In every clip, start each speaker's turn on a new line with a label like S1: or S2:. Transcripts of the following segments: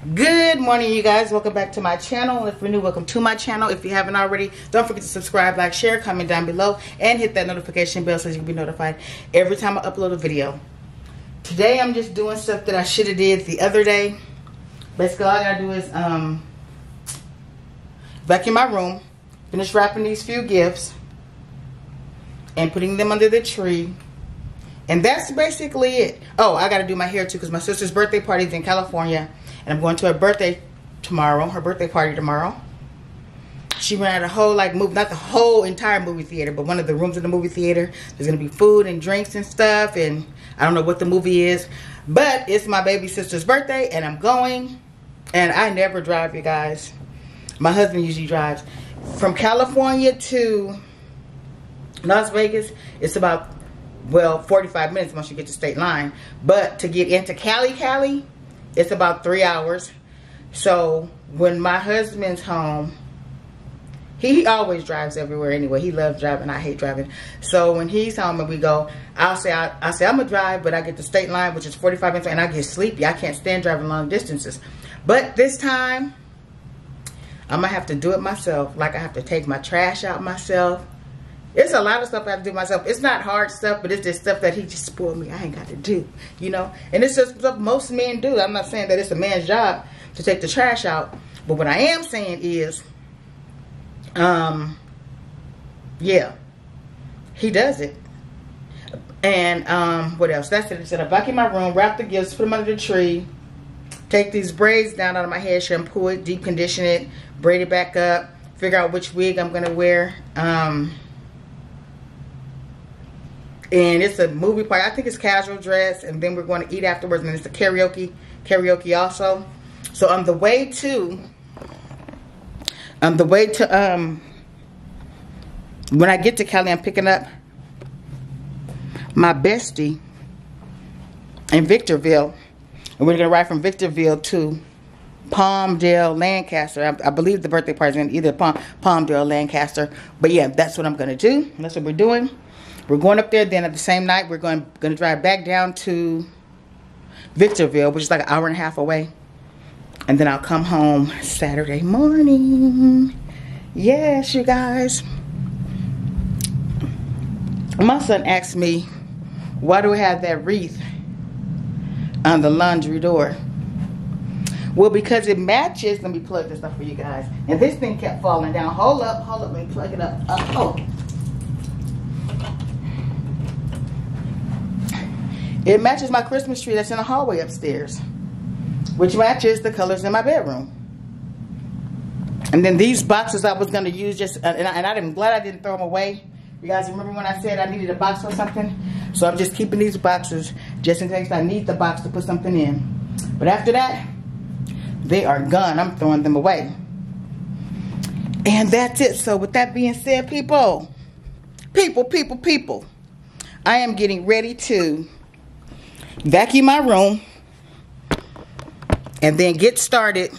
S1: Good morning, you guys. Welcome back to my channel. If you're new, welcome to my channel. If you haven't already, don't forget to subscribe, like, share, comment down below, and hit that notification bell so you can be notified every time I upload a video. Today I'm just doing stuff that I should have did the other day. Basically all I gotta do is vacuum my room, finish wrapping these few gifts and putting them under the tree, and that's basically it. Oh, I gotta do my hair too because my sister's birthday party is in California. And I'm going to her birthday tomorrow, her birthday party tomorrow. She rented a whole, like, not the whole entire movie theater, but one of the rooms in the movie theater. There's going to be food and drinks and stuff, and I don't know what the movie is. But it's my baby sister's birthday, and I'm going. And I never drive, you guys. My husband usually drives. From California to Las Vegas, it's about, well, 45 minutes once you get to state line. But to get into Cali, it's about 3 hours. So when my husband's home, he always drives everywhere anyway. He loves driving. I hate driving. So when he's home and we go, I'll say I'm gonna drive, but I get the state line, which is 45 minutes, and I get sleepy. I can't stand driving long distances. But this time, I'm gonna have to do it myself. Like, I have to take my trash out myself. It's a lot of stuff I have to do myself. It's not hard stuff, but it's just stuff that he just spoiled me. I ain't got to do, you know. And it's just stuff most men do. I'm not saying that it's a man's job to take the trash out. But what I am saying is, yeah, he does it. And what else? That's it. Instead of vacuum my room, wrap the gifts, put them under the tree, take these braids down out of my hair, shampoo it, deep condition it, braid it back up, figure out which wig I'm going to wear. And it's a movie party. I think it's casual dress, and then we're going to eat afterwards, and it's a karaoke also. So on the way to when I get to Cali, I'm picking up my bestie in Victorville, and we're gonna ride from Victorville to Palmdale, Lancaster. I believe the birthday party is in either Palmdale or Lancaster, but yeah, that's what I'm gonna do. That's what we're doing. We're going up there. Then at the same night, we're going to drive back down to Victorville, which is like an hour and a half away. And then I'll come home Saturday morning. Yes, you guys. My son asked me, why do we have that wreath on the laundry door? Well, because it matches. Let me plug this up for you guys. And this thing kept falling down. Hold up, let me plug it up. Oh. It matches my Christmas tree that's in the hallway upstairs, which matches the colors in my bedroom. And then these boxes I was going to use I'm glad I didn't throw them away. You guys remember when I said I needed a box or something? So I'm just keeping these boxes just in case I need the box to put something in. But after that, they are gone. I'm throwing them away. And that's it. So with that being said, people, I am getting ready to vacuum my room and then get started.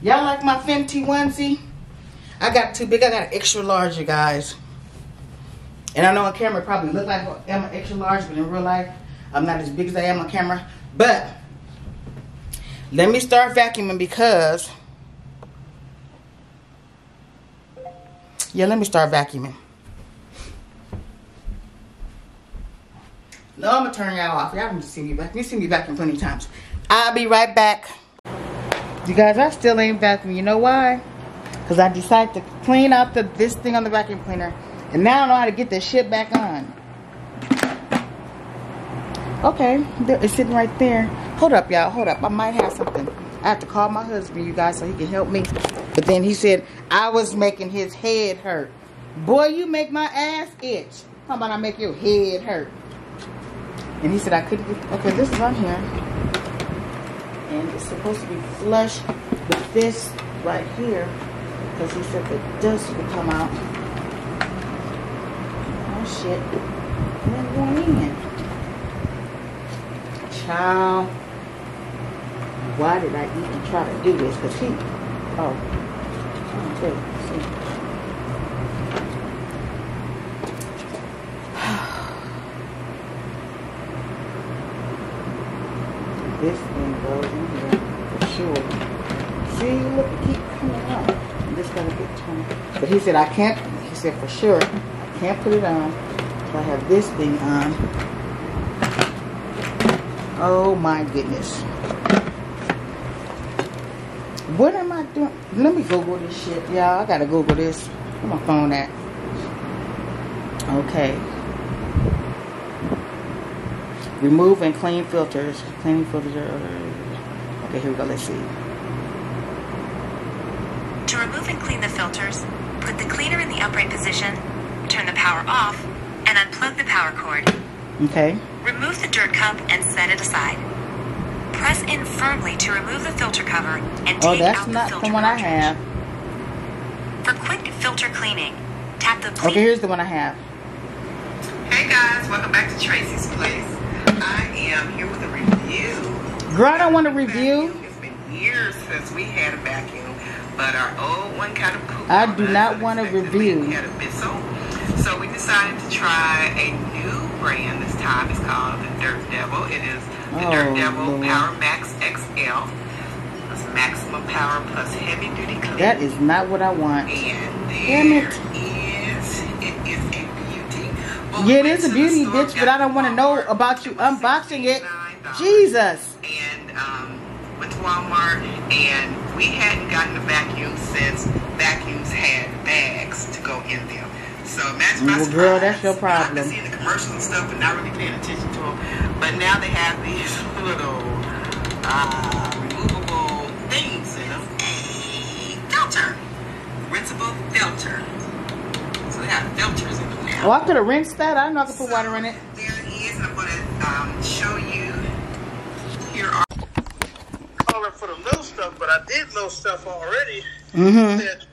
S1: Y'all like my Fenty onesie? I got too big. I got an extra large, you guys. And I know on camera it probably look like I'm an extra large, but in real life I'm not as big as I am on camera. But let me start vacuuming because, yeah, let me start vacuuming. No, I'm gonna turn y'all off. Y'all can just see me back. You see me vacuum plenty of times. I'll be right back. You guys, I still ain't vacuuming. You know why? Because I decided to clean out this thing on the vacuum cleaner, and now I know how to get this shit back on. Okay, it's sitting right there. Hold up, y'all. Hold up. I might have something. I have to call my husband, you guys, so he can help me. But then he said I was making his head hurt. Boy, you make my ass itch. How about I make your head hurt? And he said I couldn't get, okay, this is on here. And it's supposed to be flush with this right here. Because he said the dust would come out. Oh shit. And then going in. Child. Why did I even try to do this? Because he, okay, see. this thing goes in here for sure. See, look, it keep coming out. I'm just gotta get turned. But he said I can't. He said for sure I can't put it on. So I have this thing on. Oh my goodness. What am I doing? Let me Google this shit, y'all. I gotta Google this. Where my phone at? Okay. Remove and clean filters. Cleaning filters are... Okay, here we go. Let's see.
S2: To remove and clean the filters, put the cleaner in the upright position, turn the power off, and unplug the power cord.
S1: Okay.
S2: Remove the dirt cup and set it aside. Press in firmly to remove the filter cover and take out the filter cartridge. Oh, that's not the one I have. For quick filter cleaning, tap the clean...
S1: Okay, here's the one I have.
S3: Hey guys, welcome back to Tracy's Place. I am here with a review.
S1: Girl, I don't want a review.
S3: It's been years since we had a vacuum, but our old one kind of pooped.
S1: I do not want a review.
S3: We had a Bissell. So we decided to try a new brand this time. It's called the Dirt Devil. It is the Dirt Devil Lord. Power Max XL. It's maximum power plus heavy duty cleaning.
S1: That is not what I want.
S3: And
S1: damn it.
S3: It is a beauty. Well,
S1: yeah, it is a beauty, bitch, but I don't want to know about you unboxing it. Jesus.
S3: And went to Walmart, and we hadn't gotten a vacuum since vacuums had bags to go in them. So imagine my surprise.
S1: Girl, that's your problem.
S3: I've been seeing the commercials and stuff, but not really paying attention to them. But now they have these little removable things in them. A filter, rinsable filter. So they have filters in them now.
S1: Oh, I could have rinsed that. I don't know I could put water in it.
S3: There it is, and I'm going to show you. Here are
S4: calling for the little stuff, but I did little stuff already.
S1: Mm-hmm.
S4: It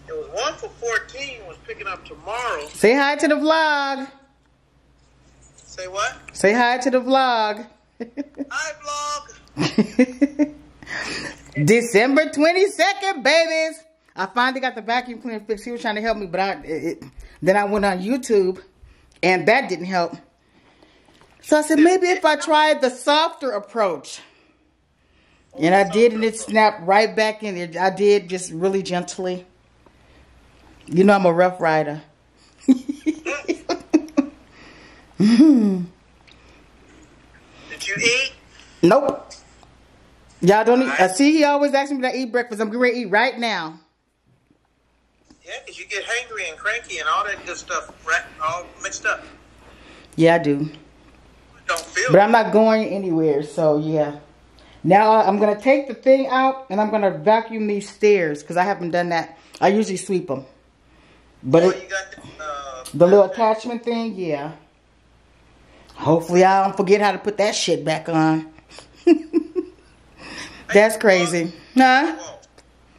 S4: was 1 for 14. Was picking up tomorrow.
S1: Say hi to the vlog.
S4: Say what?
S1: Say hi to the vlog.
S4: Hi, vlog.
S1: December 22nd, babies. I finally got the vacuum cleaner fixed. He was trying to help me, but then I went on YouTube, and that didn't help. So I said, maybe if I tried the softer approach. And I did, and it snapped right back in there. I did, just really gently. You know I'm a rough rider.
S4: Did you eat?
S1: Nope. Y'all don't eat. I see he always asks me to eat breakfast. I'm going to eat right now.
S4: Yeah, because you get hangry and cranky and all that good stuff all mixed up.
S1: Yeah, I do.
S4: Don't feel
S1: but I'm not going anywhere, so yeah. Now I'm going to take the thing out and I'm going to vacuum these stairs because I haven't done that. I usually sweep them. But
S4: you got
S1: the little attachment thing, yeah. Hopefully I don't forget how to put that shit back on. That's crazy. Huh?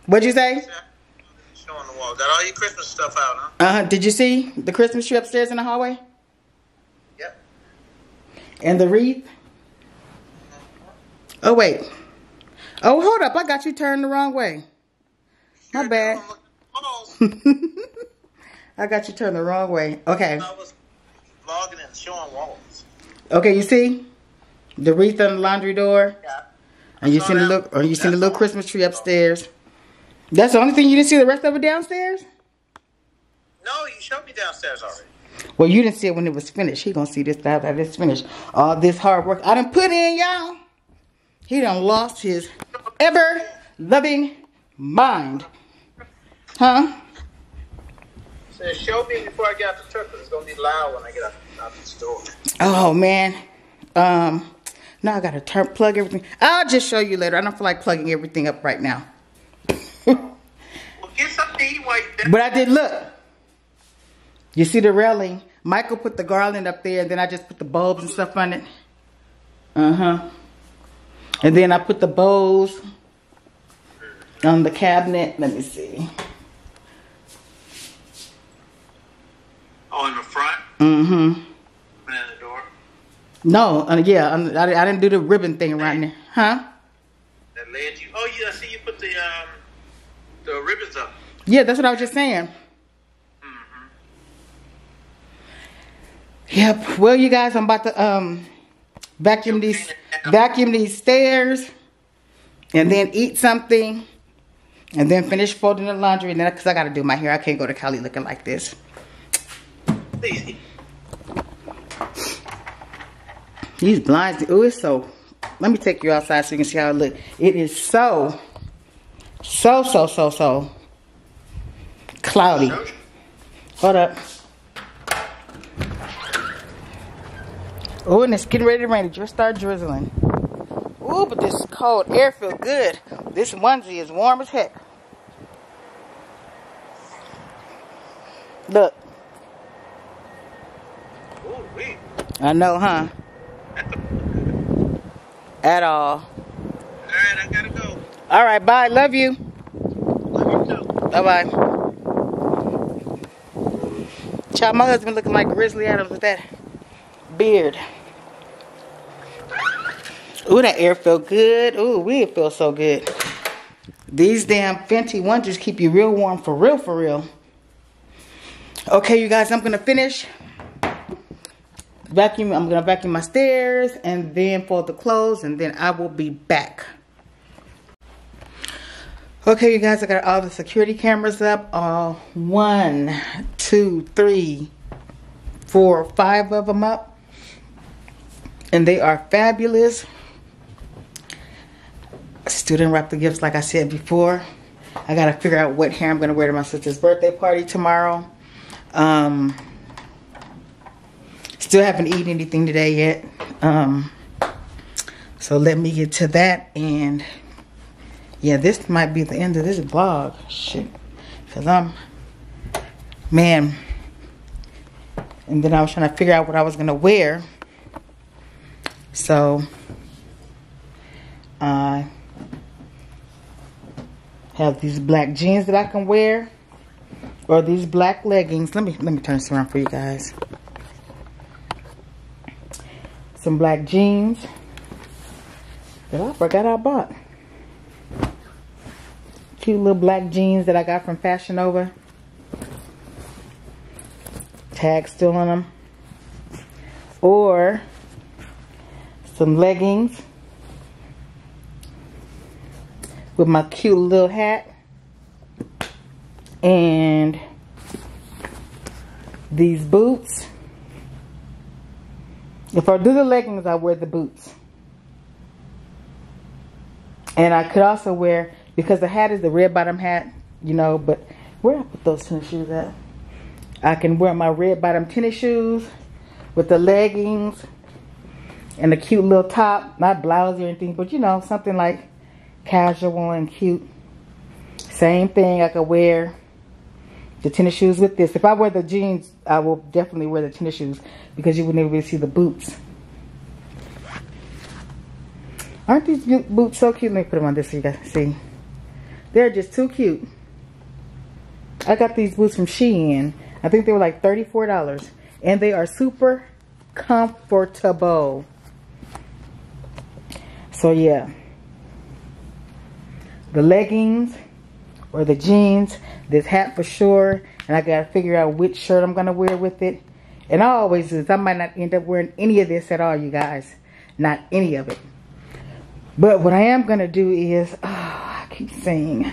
S1: What'd you say?
S4: Showing the wall. Got all your Christmas stuff out, huh?
S1: Uh-huh. Did you see the Christmas tree upstairs in the hallway?
S4: Yep.
S1: And the wreath? Oh, wait. Oh, hold up. I got you turned the wrong way. My bad. I got you turned the wrong way. Okay.
S4: I was vlogging and showing walls.
S1: Okay, you see? The wreath on the laundry door?
S4: Yeah.
S1: And you seen the little Christmas tree upstairs. That's the only thing you didn't see the rest of it downstairs?
S4: No, you showed me downstairs already.
S1: Well, you didn't see it when it was finished. He gonna see this after it's finished. All this hard work I done put in, y'all. He done lost his ever-loving mind. Huh?
S4: Said, show me before I get out the truck, because it's going to be loud when I get out the store.
S1: Oh, man. Now I got to plug everything. I'll just show you later. I don't feel like plugging everything up right now.
S4: Well, get something to eat while you're there.
S1: But I did look. You see the railing? Michael put the garland up there, and then I just put the bulbs and stuff on it. Uh-huh. And then I put the bows on the cabinet. Let me see.
S4: Oh, in the front?
S1: Mm-hmm.
S4: And in the door?
S1: No, yeah, I didn't do the ribbon thing around there. Huh?
S4: That led you? Oh, yeah, I see you put the ribbons up.
S1: Yeah, that's what I was just saying.
S4: Mm-hmm.
S1: Yep. Well, you guys, I'm about to vacuum these. vacuum these stairs, and then eat something, and then finish folding the laundry. And then, because I got to do my hair, I can't go to Cali looking like this. These blinds, oh, it's so, let me take you outside so you can see how it looks. It is so cloudy. Hold up. Oh, and it's getting ready to rain. It just started drizzling. Ooh, but this cold air feels good. This onesie is warm as heck. Look.
S4: Ooh, wait.
S1: I know, huh? At all.
S4: Alright, I gotta go.
S1: Alright, bye. Love you.
S4: Love you too.
S1: Bye-bye. Child, my husband looking like Grizzly Adams with that beard. Ooh, that air felt good. Ooh, it feels so good. These damn Fenty Wonders keep you real warm for real, for real. Okay, you guys, I'm gonna finish vacuum. I'm gonna vacuum my stairs and then fold the clothes, and then I will be back. Okay, you guys, I got all the security cameras up. All 1, 2, 3, 4, 5 of them up. And they are fabulous. Still didn't wrap the gifts like I said before. I got to figure out what hair I'm going to wear to my sister's birthday party tomorrow. Still haven't eaten anything today yet. So let me get to that. And yeah, this might be the end of this vlog. Shit. Because man. And then I was trying to figure out what I was going to wear. So I have these black jeans that I can wear, or these black leggings. Let me turn this around for you guys. Some black jeans that I forgot I bought. Cute little black jeans that I got from Fashion Nova. Tag still on them. Or some leggings with my cute little hat, and these boots. If I do the leggings, I wear the boots. And I could also wear, because the hat is the red bottom hat, you know, but where I put those tennis shoes at? I can wear my red bottom tennis shoes with the leggings and a cute little top, not blouse or anything, but you know, something like casual and cute. Same thing, I could wear the tennis shoes with this. If I wear the jeans, I will definitely wear the tennis shoes because you would never really see the boots. Aren't these boots so cute? Let me put them on this so you guys can see. They're just too cute. I got these boots from Shein. I think they were like $34. And they are super comfortable. So yeah. The leggings or the jeans. This hat for sure. And I gotta figure out which shirt I'm gonna wear with it. And I always do this. I might not end up wearing any of this at all, you guys. Not any of it. But what I am gonna do is, I keep saying,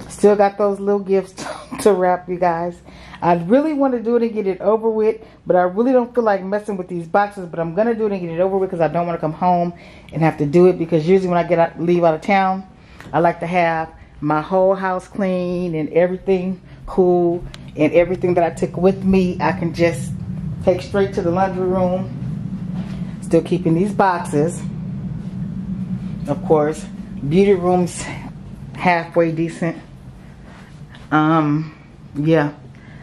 S1: still got those little gifts to wrap, you guys. I really want to do it and get it over with, but I really don't feel like messing with these boxes. But I'm gonna do it and get it over with because I don't want to come home and have to do it. Because usually when I leave out of town, I like to have my whole house clean and everything cool, and everything that I took with me I can just take straight to the laundry room. Still keeping these boxes, of course. Beauty room's halfway decent. Yeah,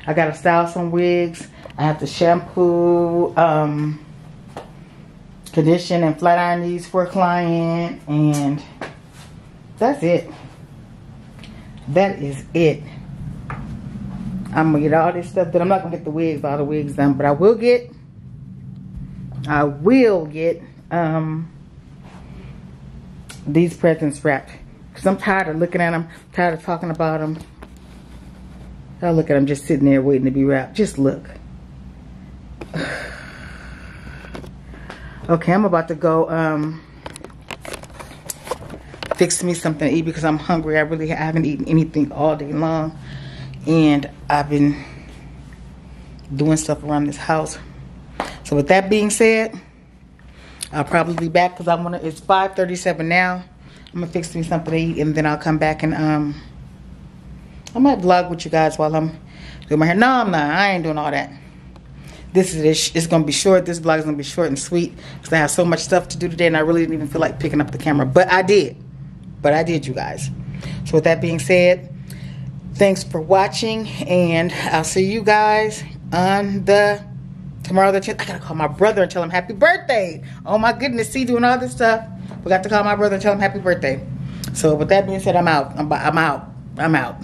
S1: I gotta style some wigs. I have to shampoo, condition and flat iron these for a client, and that's it. That is it. I'm gonna get all this stuff done. I'm not gonna get all the wigs done, but I will get these presents wrapped. Cause I'm tired of looking at them, tired of talking about them. I look at them just sitting there waiting to be wrapped. Just look. Okay, I'm about to go fix me something to eat because I'm hungry. I haven't eaten anything all day long, and I've been doing stuff around this house. So with that being said, I'll probably be back because it's 5:37 now. I'm gonna fix me something to eat, and then I'll come back and I might vlog with you guys while I'm doing my hair. No, I'm not. I ain't doing all that. It's gonna be short. This vlog is gonna be short and sweet because I have so much stuff to do today, and I really didn't even feel like picking up the camera, but I did. You guys. So with that being said, thanks for watching, and I'll see you guys on tomorrow. I gotta call my brother and tell him happy birthday. Oh my goodness, see, doing all this stuff. Forgot to call my brother and tell him happy birthday. So with that being said, I'm out. I'm out.